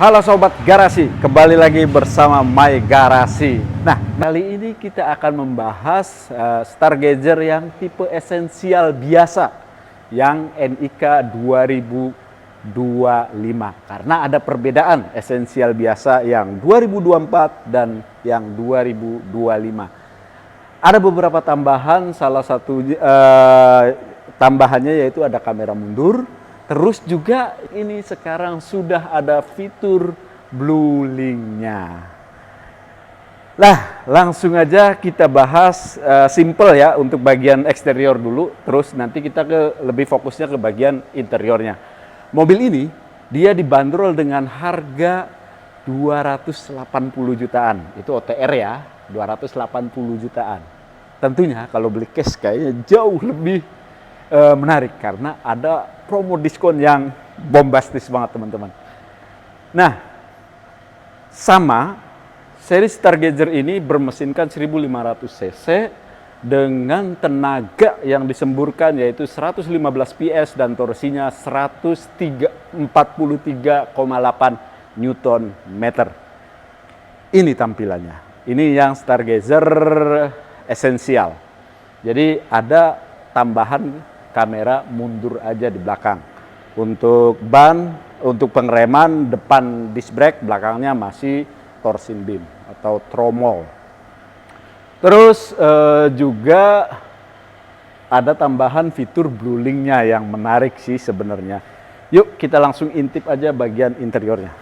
Halo Sobat Garasi, kembali lagi bersama My Garasi. Nah, kali ini kita akan membahas Stargazer yang tipe esensial biasa yang NIK 2025. Karena ada perbedaan esensial biasa yang 2024 dan yang 2025. Ada beberapa tambahan, salah satu tambahannya yaitu ada kamera mundur. Terus juga ini sekarang sudah ada fitur Blue Link-nya. Lah, langsung aja kita bahas simple ya untuk bagian eksterior dulu. Terus nanti kita lebih fokusnya ke bagian interiornya. Mobil ini dia dibanderol dengan harga 280 jutaan. Itu OTR ya, 280 jutaan. Tentunya kalau beli cash kayaknya jauh lebih menarik karena ada promo diskon yang bombastis banget teman-teman. Nah, sama seri Stargazer ini bermesinkan 1500 cc dengan tenaga yang disemburkan yaitu 115 PS dan torsinya 143,8 Newton meter. Ini tampilannya. Ini yang Stargazer esensial. Jadi ada tambahan kamera mundur aja di belakang. Untuk ban, untuk pengereman depan disc brake, belakangnya masih torsion beam atau tromol. Terus juga ada tambahan fitur Blue Link-nya yang menarik sih sebenarnya. Yuk kita langsung intip aja bagian interiornya.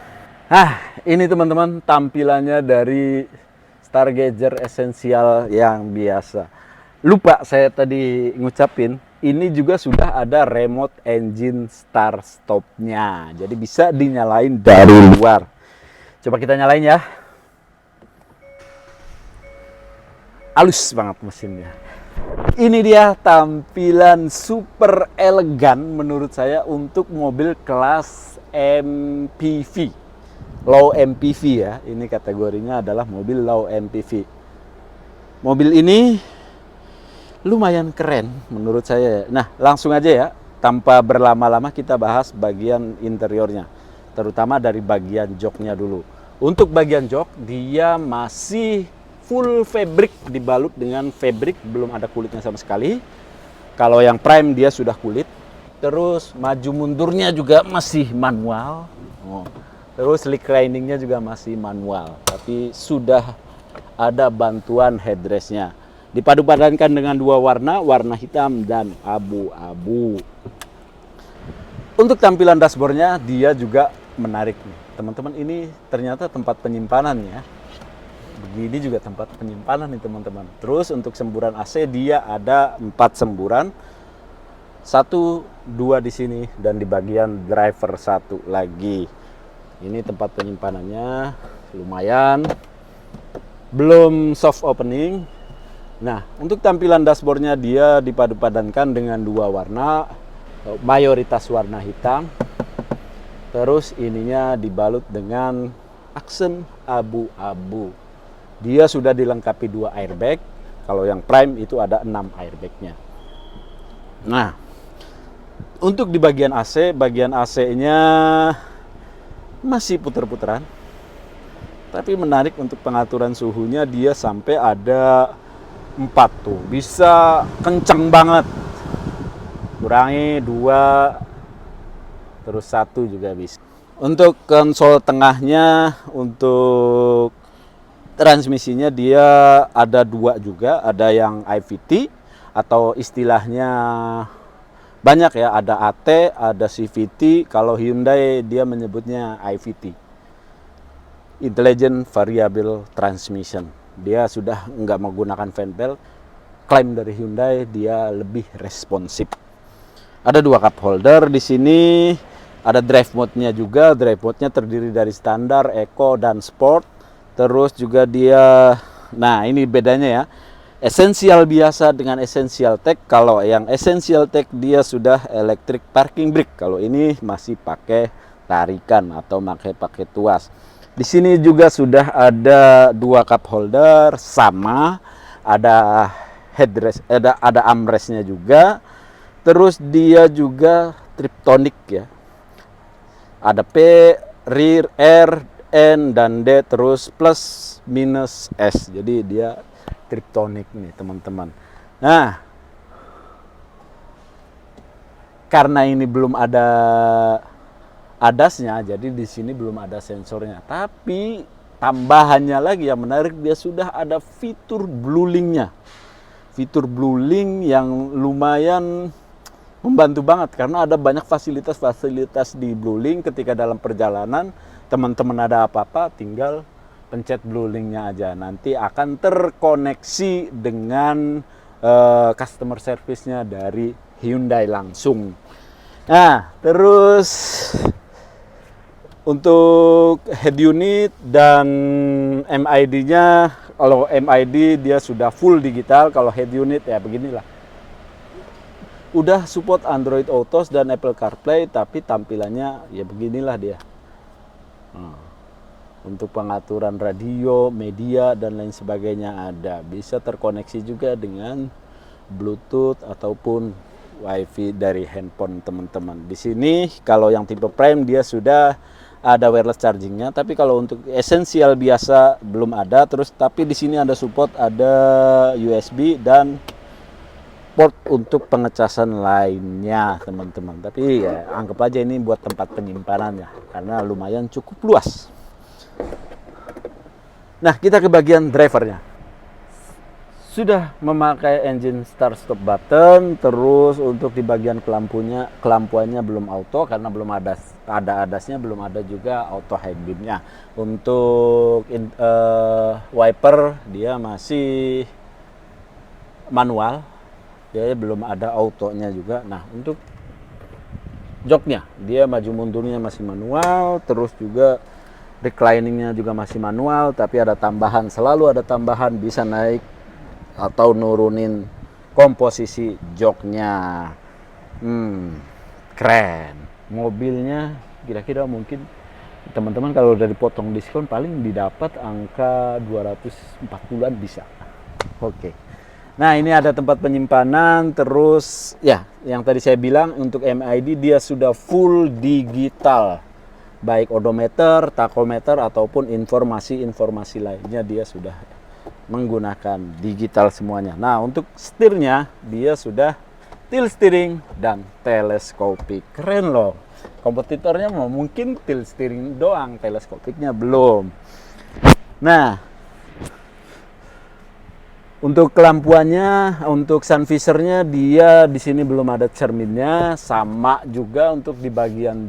Nah, ini teman-teman tampilannya dari Stargazer esensial yang biasa. Lupa saya tadi ngucapin, ini juga sudah ada remote engine start stop-nya. Jadi bisa dinyalain dari luar. Coba kita nyalain ya. Halus banget mesinnya. Ini dia tampilan super elegan menurut saya untuk mobil kelas MPV. Low MPV ya. Ini kategorinya adalah mobil low MPV. Mobil ini lumayan keren menurut saya. Nah, langsung aja ya, tanpa berlama-lama kita bahas bagian interiornya, terutama dari bagian joknya dulu. Untuk bagian jok, dia masih full fabric, dibalut dengan fabric, belum ada kulitnya sama sekali. Kalau yang prime dia sudah kulit. Terus maju mundurnya juga masih manual. Terus recliningnya juga masih manual, tapi sudah ada bantuan headrestnya. Dipadu-padankan dengan dua warna, warna hitam dan abu-abu. Untuk tampilan dashboardnya dia juga menarik nih. Teman-teman, ini ternyata tempat penyimpanan ya. Begini juga tempat penyimpanan nih teman-teman. Terus untuk semburan AC dia ada 4 semburan. 1, 2 di sini dan di bagian driver 1 lagi. Ini tempat penyimpanannya lumayan. Belum soft opening. Nah, untuk tampilan dashboardnya dia dipadu-padankan dengan 2 warna, mayoritas warna hitam. Terus ininya dibalut dengan aksen abu-abu. Dia sudah dilengkapi 2 airbag. Kalau yang prime itu ada 6 airbagnya. Nah, untuk di bagian AC-nya masih puter-puteran. Tapi menarik untuk pengaturan suhunya dia sampai ada 4 tuh, bisa kenceng banget. Kurangi 2, terus 1 juga bisa. Untuk konsol tengahnya, untuk transmisinya dia ada 2 juga, ada yang IVT atau istilahnya banyak ya, ada AT, ada CVT. Kalau Hyundai dia menyebutnya IVT, Intelligent Variable Transmission. Dia sudah nggak menggunakan fan belt. Klaim dari Hyundai dia lebih responsif. Ada 2 cup holder di sini. Ada drive mode-nya juga. Drive mode-nya terdiri dari standar, eco, dan sport. Terus juga dia, nah ini bedanya ya. Essential biasa dengan Essential Tech. Kalau yang Essential Tech dia sudah electric parking brake. Kalau ini masih pakai tarikan atau pakai tuas. Di sini juga sudah ada 2 cup holder, sama ada headrest, ada armrestnya juga. Terus dia juga Triptonic ya. Ada P, rear, R, N, dan D, terus plus minus S. Jadi dia triptonic nih teman-teman. Nah, karena ini belum ada ADAS-nya, jadi di sini belum ada sensornya. Tapi tambahannya lagi yang menarik, dia sudah ada fitur BlueLink-nya. Fitur BlueLink yang lumayan membantu banget karena ada banyak fasilitas-fasilitas di BlueLink. Ketika dalam perjalanan teman-teman ada apa-apa, tinggal pencet BlueLink-nya aja, nanti akan terkoneksi dengan customer service-nya dari Hyundai langsung. Nah, terus untuk head unit dan MID-nya, kalau MID dia sudah full digital, kalau head unit ya beginilah. Udah support Android Auto dan Apple CarPlay, tapi tampilannya ya beginilah dia. Untuk pengaturan radio, media, dan lain sebagainya ada. Bisa terkoneksi juga dengan Bluetooth ataupun WiFi dari handphone teman-teman. Di sini kalau yang tipe Prime dia sudah ada wireless chargingnya, tapi kalau untuk esensial biasa belum ada. Terus tapi di sini ada support, ada USB dan port untuk pengecasan lainnya teman-teman. Tapi ya anggap aja ini buat tempat penyimpanan ya, karena lumayan cukup luas. Nah, kita ke bagian drivernya. Sudah memakai engine start stop button, terus untuk di bagian kelampuannya belum auto karena belum ada ADAS-nya, belum ada juga auto high beam-nya. Untuk wiper dia masih manual, dia belum ada autonya juga. Nah, untuk joknya dia maju mundurnya masih manual, terus juga recliningnya juga masih manual, tapi ada tambahan, selalu ada tambahan, bisa naik atau nurunin komposisi joknya. Keren. Mobilnya kira-kira mungkin teman-teman kalau udah dipotong diskon paling didapat angka 240-an bisa. Oke. Nah, ini ada tempat penyimpanan, terus ya yang tadi saya bilang untuk MID dia sudah full digital. Baik odometer, tachometer ataupun informasi-informasi lainnya dia sudah menggunakan digital semuanya. Nah, untuk setirnya dia sudah tilt steering dan teleskopik. Keren loh. Kompetitornya mungkin tilt steering doang, teleskopiknya belum. Nah, untuk kelampuannya, untuk sun visornya dia di sini belum ada cerminnya, sama juga untuk di bagian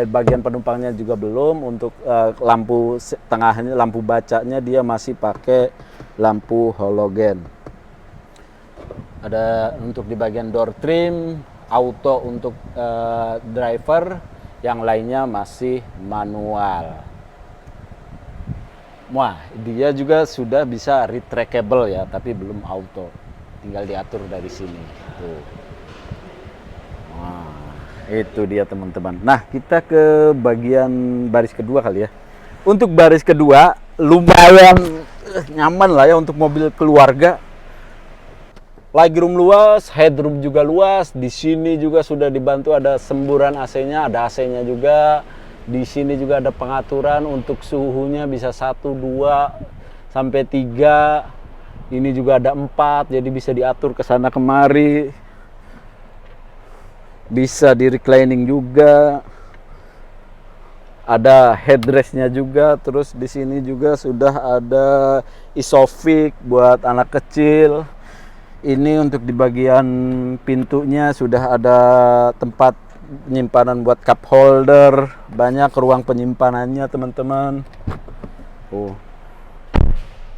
bagian penumpangnya juga belum. Untuk lampu tengahnya, lampu bacanya dia masih pakai lampu halogen. Ada untuk di bagian door trim auto untuk driver, yang lainnya masih manual. Wah, dia juga sudah bisa retractable ya, tapi belum auto. Tinggal diatur dari sini. Tuh. Wah, itu dia teman-teman. Nah, kita ke bagian baris kedua kali ya. Untuk baris kedua, lumayan nyaman lah ya untuk mobil keluarga. Legroom luas, headroom juga luas. Di sini juga sudah dibantu ada semburan AC-nya, ada AC-nya juga. Di sini juga ada pengaturan untuk suhunya bisa 1, 2, sampai 3. Ini juga ada 4, jadi bisa diatur ke sana kemari. Bisa di reclining juga. Ada headrest-nya juga. Terus di sini juga sudah ada isofix buat anak kecil. Ini untuk di bagian pintunya sudah ada tempat penyimpanan buat cup holder, banyak ruang penyimpanannya teman-teman.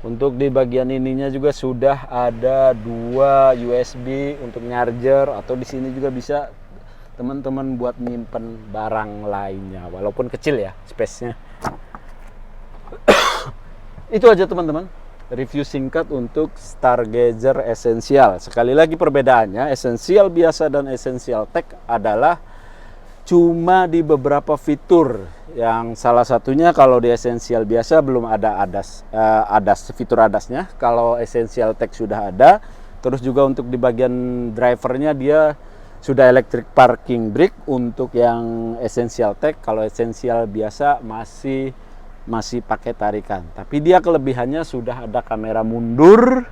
Untuk di bagian ininya juga sudah ada 2 USB untuk charger, atau di sini juga bisa teman-teman buat menyimpan barang lainnya, walaupun kecil ya space-nya. Itu aja teman-teman, review singkat untuk Stargazer Essential. Sekali lagi perbedaannya, Essential biasa dan Essential Tech adalah cuma di beberapa fitur, yang salah satunya kalau di Essential biasa belum ada ADAS, fitur ADAS-nya. Kalau Essential Tech sudah ada. Terus juga untuk di bagian drivernya dia Sudah electric parking brake untuk yang essential tech. Kalau essential biasa masih pakai tarikan. Tapi dia kelebihannya sudah ada kamera mundur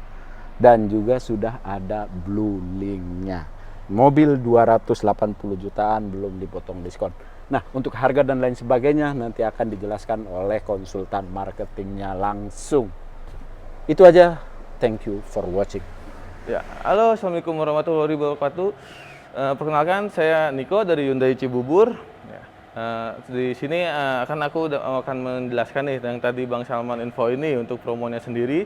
dan juga sudah ada blue link-nya. Mobil 280 jutaan belum dipotong diskon. Nah, untuk harga dan lain sebagainya nanti akan dijelaskan oleh konsultan marketingnya langsung. Itu aja. Thank you for watching. Ya, halo, assalamualaikum warahmatullahi wabarakatuh. Perkenalkan, saya Niko dari Hyundai Cibubur. Ya, di sini aku akan menjelaskan nih yang tadi Bang Salman info ini untuk promonya sendiri.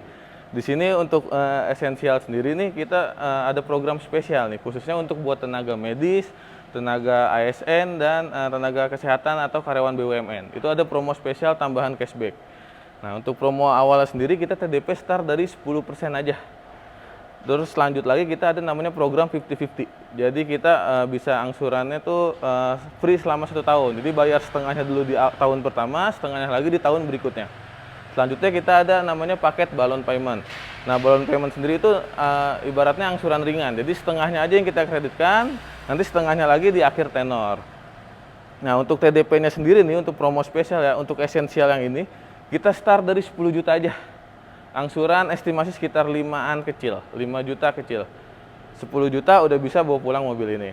Di sini untuk esensial sendiri nih kita ada program spesial nih khususnya untuk buat tenaga medis, tenaga ASN dan tenaga kesehatan atau karyawan BUMN. Itu ada promo spesial tambahan cashback. Nah, untuk promo awalnya sendiri kita TDP start dari 10% aja. Terus lanjut lagi kita ada namanya program 50-50. Jadi kita bisa angsurannya tuh free selama 1 tahun. Jadi bayar setengahnya dulu di tahun pertama, setengahnya lagi di tahun berikutnya. Selanjutnya kita ada namanya paket balon payment. Nah, balon payment sendiri itu ibaratnya angsuran ringan. Jadi setengahnya aja yang kita kreditkan, nanti setengahnya lagi di akhir tenor. Nah, untuk TDP-nya sendiri nih, untuk promo spesial ya, untuk esensial yang ini, kita start dari 10 juta aja. Angsuran estimasi sekitar 5 juta kecil. 10 juta udah bisa bawa pulang mobil ini.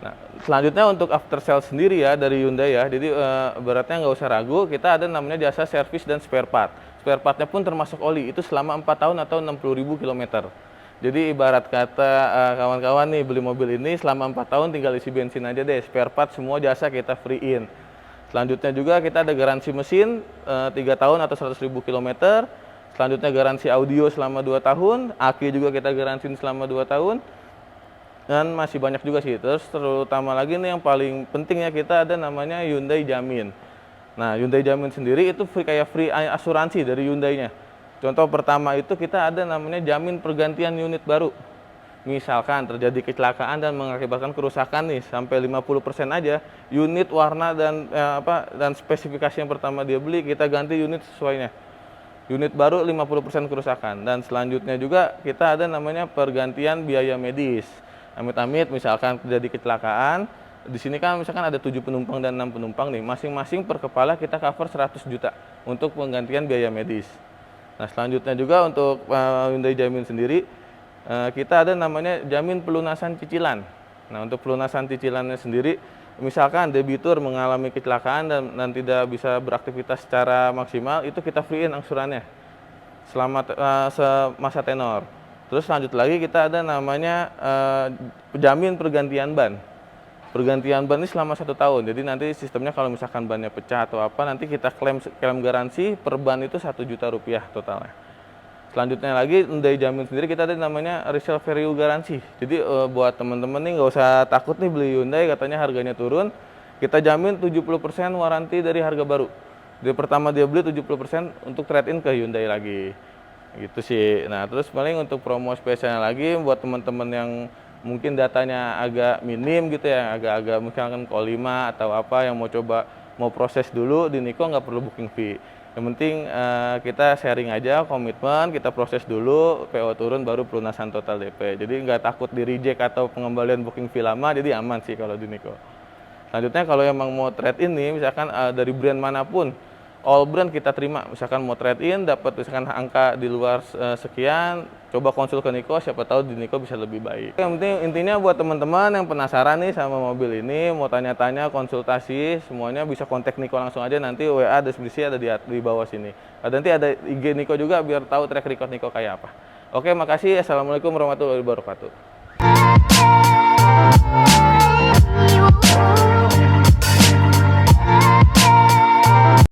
Nah, selanjutnya untuk after sale sendiri ya dari Hyundai ya. Jadi beratnya nggak usah ragu, kita ada namanya jasa servis dan spare part. Spare partnya pun termasuk oli, itu selama 4 tahun atau 60.000 km. Jadi ibarat kata kawan-kawan nih beli mobil ini selama 4 tahun tinggal isi bensin aja deh. Spare part semua jasa kita free-in. Selanjutnya juga kita ada garansi mesin 3 tahun atau 100.000 km. Selanjutnya garansi audio selama 2 tahun, aki juga kita garansiin selama 2 tahun. Dan masih banyak juga sih. Terus terutama lagi nih yang paling pentingnya kita ada namanya Hyundai Jamin. Nah, Hyundai Jamin sendiri itu kayak free asuransi dari Hyundai-nya. Contoh pertama itu kita ada namanya jamin pergantian unit baru. Misalkan terjadi kecelakaan dan mengakibatkan kerusakan nih sampai 50% aja, unit warna dan spesifikasi yang pertama dia beli kita ganti unit sesuainya. Unit baru 50% kerusakan. Dan selanjutnya juga kita ada namanya pergantian biaya medis. Amit-amit misalkan terjadi kecelakaan, di sini kan misalkan ada 7 penumpang dan 6 penumpang nih, masing-masing per kepala kita cover 100 juta untuk penggantian biaya medis. Nah, selanjutnya juga untuk Hyundai Jamin sendiri, kita ada namanya jamin pelunasan cicilan. Nah, untuk pelunasan cicilannya sendiri, misalkan debitur mengalami kecelakaan dan tidak bisa beraktivitas secara maksimal, itu kita free-in angsurannya selama masa tenor. Terus lanjut lagi kita ada namanya jamin pergantian ban. Pergantian ban ini selama 1 tahun. Jadi nanti sistemnya kalau misalkan bannya pecah atau apa, nanti kita klaim garansi per ban itu 1 juta rupiah totalnya. Selanjutnya lagi Hyundai Jamin sendiri kita ada namanya resale value garansi. Jadi buat teman-teman nih nggak usah takut nih beli Hyundai katanya harganya turun. Kita jamin 70% waranti dari harga baru. Dari pertama dia beli 70% untuk trade-in ke Hyundai lagi. Gitu sih. Nah, terus paling untuk promo spesialnya lagi buat teman-teman yang mungkin datanya agak minim gitu ya, agak-agak misalkan call 5 atau apa yang mau proses dulu di Niko nggak perlu booking fee. Yang penting kita sharing aja komitmen, kita proses dulu, PO turun baru pelunasan total DP. Jadi nggak takut di reject atau pengembalian booking fee lama, jadi aman sih kalau di Niko. Selanjutnya kalau emang mau trade in nih, misalkan dari brand manapun, all brand kita terima. Misalkan mau trade in, dapat misalkan angka di luar sekian, coba konsul ke Niko, siapa tahu di Niko bisa lebih baik. Yang penting intinya buat teman-teman yang penasaran nih sama mobil ini, mau tanya-tanya, konsultasi, semuanya bisa kontak Niko langsung aja, nanti WA deskripsi ada di bawah sini. Nanti ada IG Niko juga biar tahu track record Niko kayak apa. Oke, makasih. Assalamualaikum warahmatullahi wabarakatuh.